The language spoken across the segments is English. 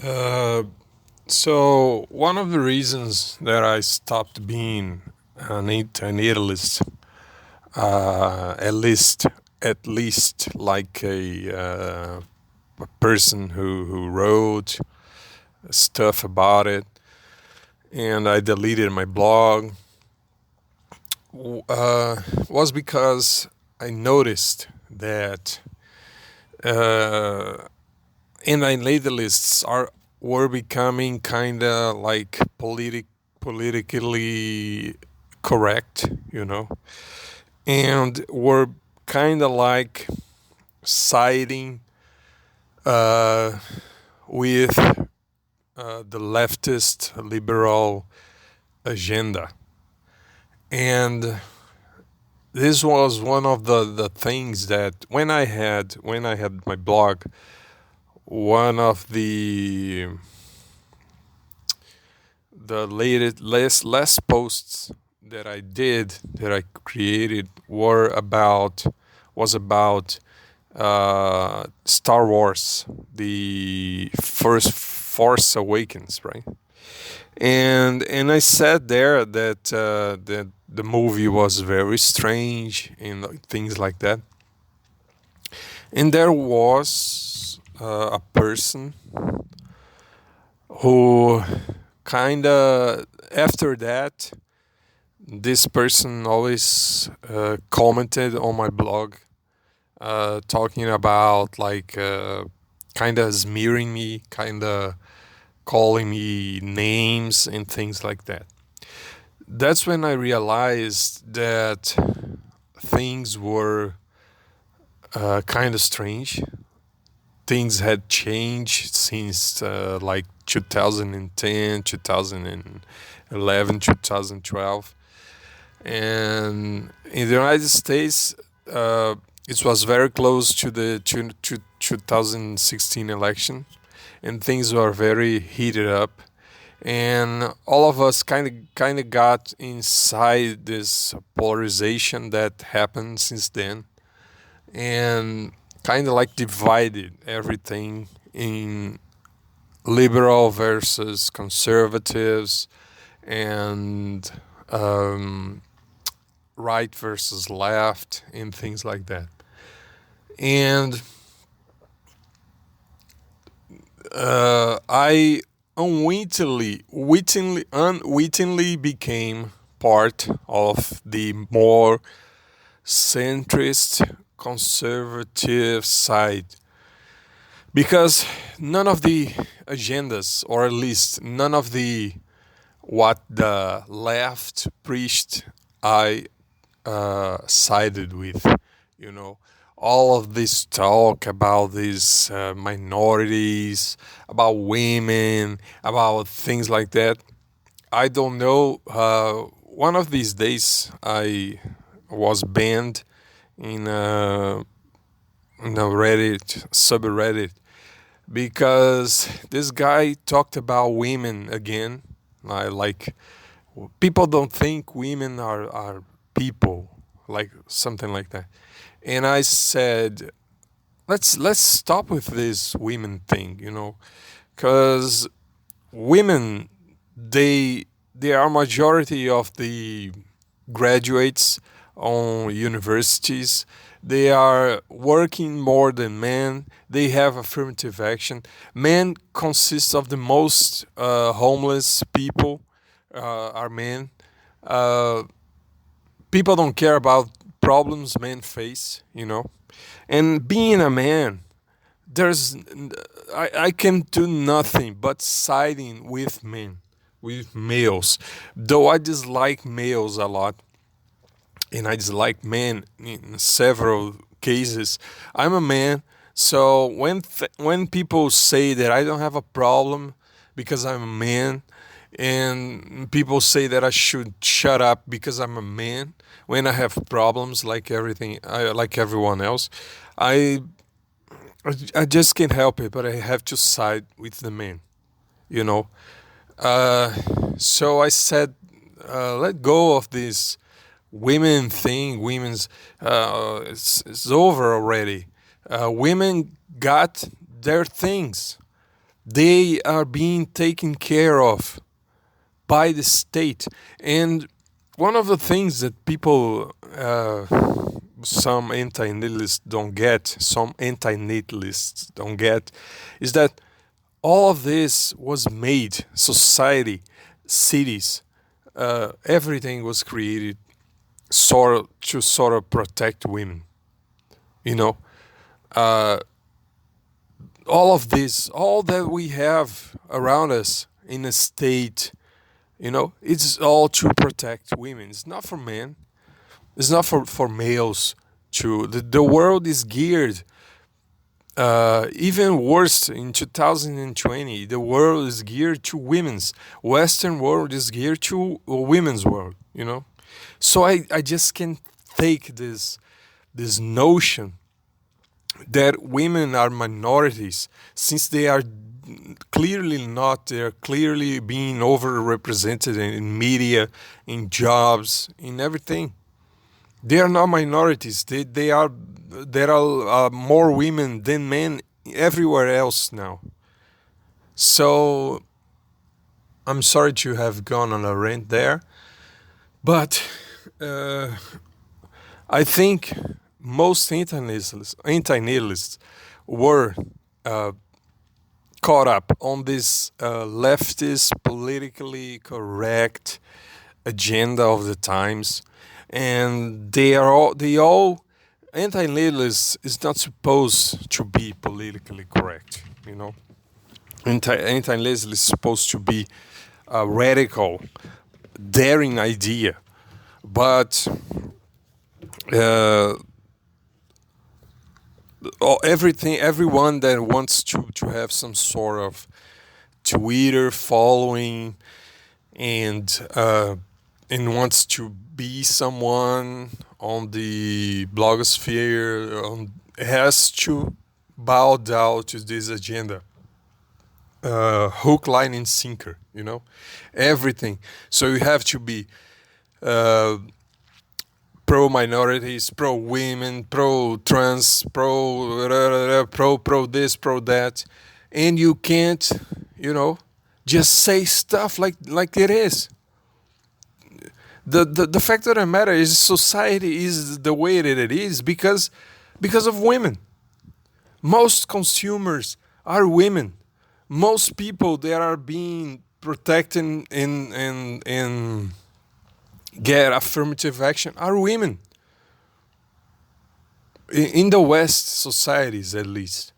Uh, so one of the reasons that I stopped being an Antinatalism, at least like a person who wrote stuff about it, and I deleted my blog, was because I noticed that uh, antinatalists are were becoming kind of like politically correct, and were kind of like siding uh, with the leftist liberal agenda. And this was one of the things that when I had my blog, one of the latest less posts that I did that I created was about Star Wars, the first Force Awakens, right? And I said there that the movie was very strange and things like that. And there was a person who kind of after that, this person always commented on my blog, talking about like kind of smearing me, kind of calling me names and things like that. That's when I realized that things were kind of strange. Things had changed since like 2010, 2011, 2012. And in the United States, it was very close to the 2016 election, and things were very heated up. And all of us kind of got inside this polarization that happened since then, and kind of like divided everything in liberal versus conservatives, and right versus left, and things like that. And I unwittingly became part of the more centrist conservative side, because none of the agendas, or at least none of the what the left preached, I sided with. You know, all of this talk about these minorities, about women, about things like that. I don't know. One of these days, I was banned in a Reddit subreddit because this guy talked about women again. Like, people don't think women are people, like something like that. And I said, let's stop with this women thing, because women, they are majority of the graduates on universities. They are working more than men. They have affirmative action. Men consist of the most homeless people, are men. Uh, People don't care about problems men face. And being a man, there's I can do nothing but siding with men, with males. Though I dislike males a lot, and I dislike men in several cases. I'm a man, so when people say that I don't have a problem because I'm a man, and people say that I should shut up because I'm a man when I have problems like like everyone else, I I just can't help it, but I have to side with the men, you know. Uh, so I said, let go of this women thing. It's over already. Women got their things. They are being taken care of by the state. And one of the things that people, some anti-natalists don't get, is that all of this was made, society, cities, everything was created to sort of protect women. You know, uh, all of this, all that we have around us in a state, it's all to protect women. It's not for men. It's not for males. The world is geared. Even worse, in 2020, the world is geared to women's. Western world is geared to a women's world. So I just can't take this notion that women are minorities, since they are clearly not. They're clearly being overrepresented in media, in jobs, in everything. They are not minorities. They are there are more women than men everywhere else now. So I'm sorry to have gone on a rant there, but uh, I think most anti-natalists were uh, caught up on this leftist, politically correct agenda of the times, and they all anti-natalists is not supposed to be politically correct. Anti-natalist is supposed to be a radical, daring idea, but uh, everyone that wants to have some sort of Twitter following, and wants to be someone on the blogosphere, has to bow down to this agenda. Hook, line, and sinker. Everything. So you have to be uh, pro minorities, pro women, pro trans, pro this, pro that, and you can't, just say stuff like it is. The fact of the matter is, society is the way that it is because of women. Most consumers are women. Most people that are being protected and get affirmative action are women. In the West societies, at least.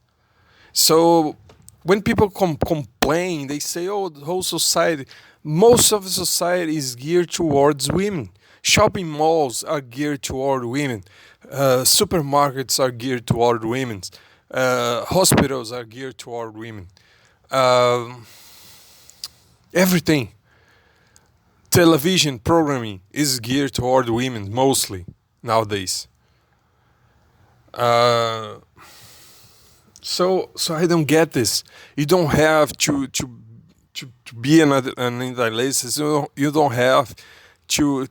So when people complain, they say, "Oh, the whole society." Most of the society is geared towards women. Shopping malls are geared toward women. Supermarkets are geared toward women. Hospitals are geared toward women. Um, Everything. Television programming is geared toward women mostly nowadays. Uh, so I don't get this. You don't have to be an idealist. You don't have to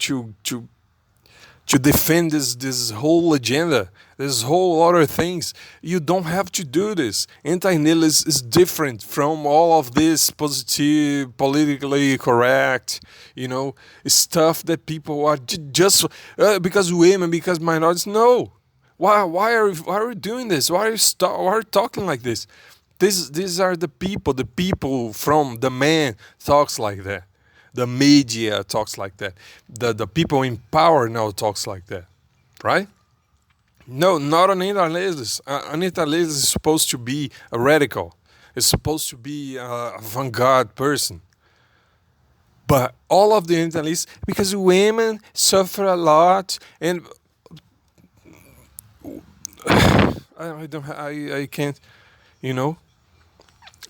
defend this whole agenda, this whole other things. You don't have to do this. Anti-nihilist is different from all of this positive, politically correct, stuff that people are just because women, because minorities. No, why are we doing this? Why are you talking like this? These are the people from the man talks like that. The media talks like that. The people in power now talks like that, right? No, not an intellectualist. An intellectualist is supposed to be a radical. It's supposed to be a avant-garde person. But all of the intellectualists, because women suffer a lot, and I don't, I can't, you know,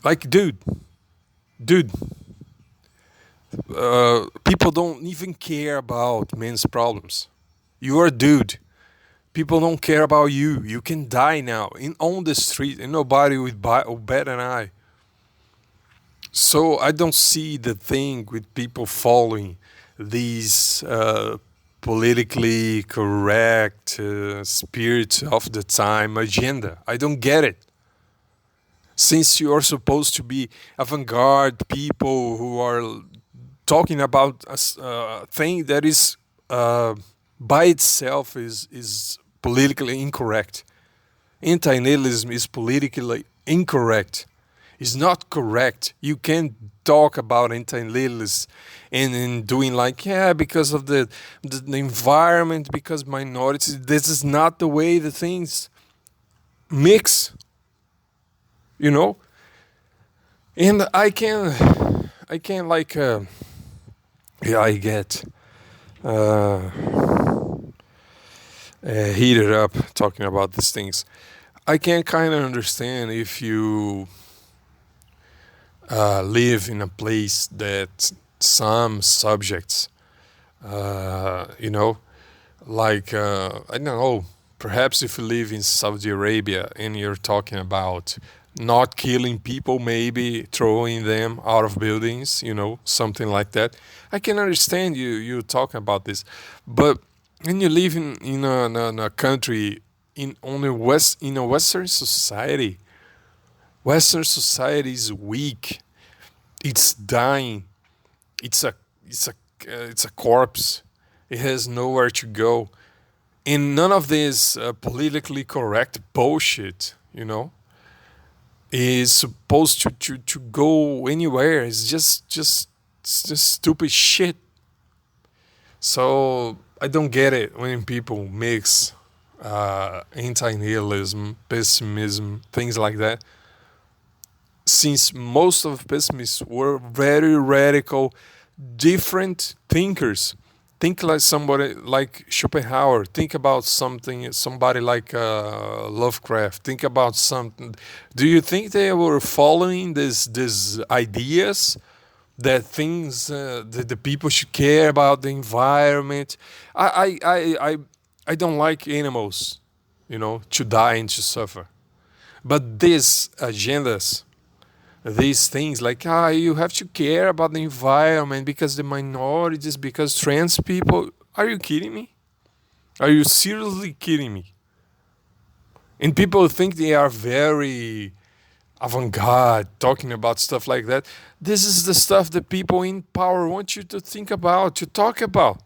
like, dude, people don't even care about men's problems. You're a dude. People don't care about you. You can die now on the street, and nobody would bat an eye. So I don't see the thing with people following these politically correct spirit of the time agenda. I don't get it. Since you are supposed to be avant-garde people who are talking about a thing that is by itself is politically incorrect. Antinatalism is politically incorrect. It's not correct. You can't talk about antinatalism and doing like, yeah, because of the environment, because minorities. This is not the way the things mix, you know. And I can like, yeah, I get uh, heated up talking about these things. I can kind of understand if you live in a place that some subjects, you know, like I don't know, perhaps if you live in Saudi Arabia and you're talking about not killing people, maybe throwing them out of buildings, something like that. I can understand you talking about this, but when you live in a country in a Western society, Western society is weak. It's dying. It's a it's a it's a corpse. It has nowhere to go. And none of this politically correct bullshit, is supposed to go anywhere. It's just stupid shit. So I don't get it when people mix anti-nihilism, pessimism, things like that. Since most of pessimists were very radical, different thinkers. Think like somebody like Schopenhauer. Think about somebody like Lovecraft. Think about something. Do you think they were following these ideas that things that the people should care about the environment? I don't like animals, to die and to suffer. But these agendas, these things like, you have to care about the environment because the minorities, because trans people, are you kidding me? Are you seriously kidding me? And people think they are very avant-garde talking about stuff like that. This is the stuff that people in power want you to think about, to talk about.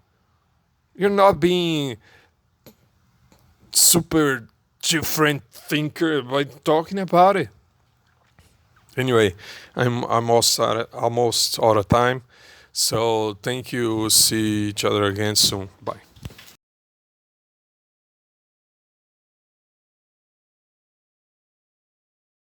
You're not being super different thinker by talking about it. Anyway, I'm almost out of time. So thank you. See each other again soon. Bye.